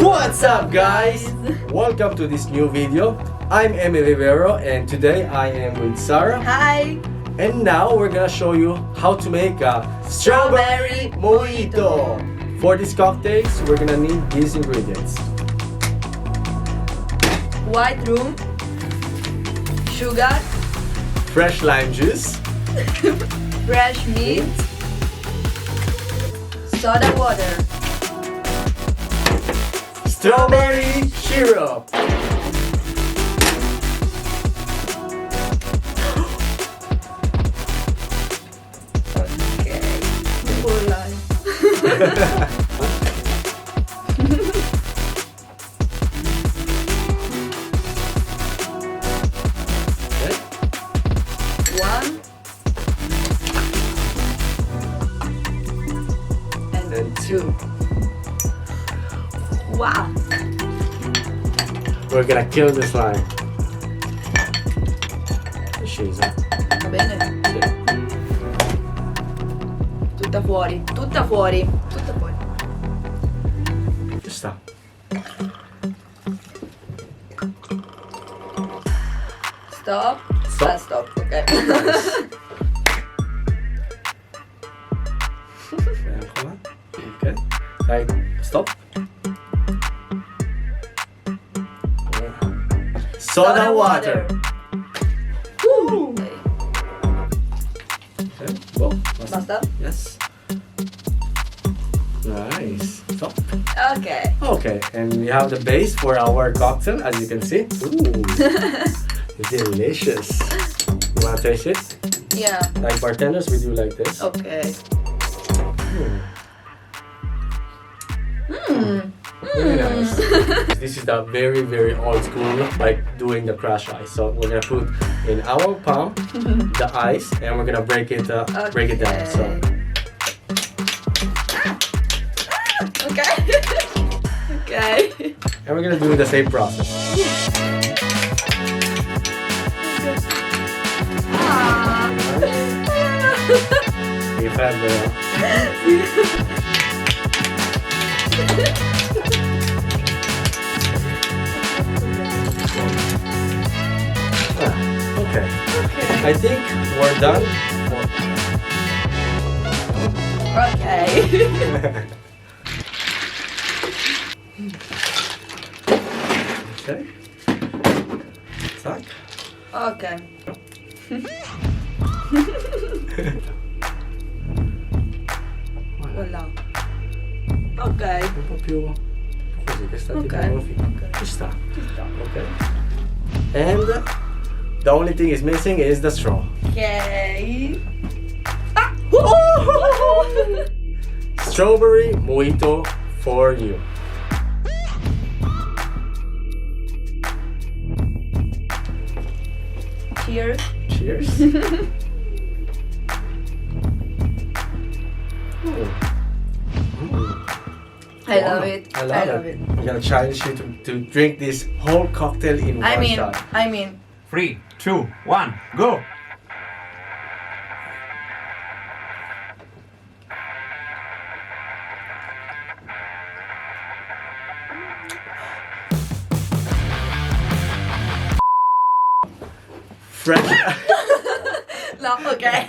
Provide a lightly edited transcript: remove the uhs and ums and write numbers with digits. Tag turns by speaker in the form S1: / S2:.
S1: What's up, guys? Welcome to this new video. I'm Emily Rivero and today I am with Sarah.
S2: Hi!
S1: And now we're gonna show you how to make a Strawberry Mojito. For these cocktails, we're gonna need these ingredients.
S2: White rum, sugar,
S1: Fresh lime juice,
S2: fresh mint, soda water,
S1: strawberry syrup,
S2: okay, poor life. One and two. Wow!
S1: We're gonna kill the slime. Sceso.
S2: Va bene?
S1: Sì.
S2: Tutta fuori, tutta fuori, tutta fuori.
S1: Ci sta.
S2: Stop.
S1: Stop.
S2: Stop, ok.
S1: Ancora. Ok. Dai, stop. Soda water.
S2: Woo.
S1: Okay. Well,
S2: Basta?
S1: Yes. Nice. Stop.
S2: Ok.
S1: Okay, and we have the base for our cocktail, as you can see. Ooh, delicious. You wanna taste it?
S2: Yeah.
S1: Like bartenders, we do like this.
S2: Okay.
S1: Very nice. This is the very, very old school, like doing the crush ice. So we're gonna put in our palm the ice, and we're gonna break it down. So
S2: Okay. Okay.
S1: and we're gonna do the same process.
S2: Ah.
S1: You have the okay.
S2: Okay.
S1: I think we're done.
S2: Okay.
S1: Okay. Zack.
S2: Okay. Voilà. Ok.
S1: Un po' più così che sta
S2: Ok.
S1: tipo fino.
S2: Ok.
S1: Ci sta.
S2: Ci sta.
S1: Okay. And the only thing is missing is the straw.
S2: Ok.
S1: Strawberry Mojito for you.
S2: Cheers.
S1: Cheers.
S2: I love it.
S1: I love it. I'm gonna challenge you to drink this whole cocktail in one shot.
S2: I mean.
S3: 3, 2, 1, go!
S1: Fresh.
S2: No, okay.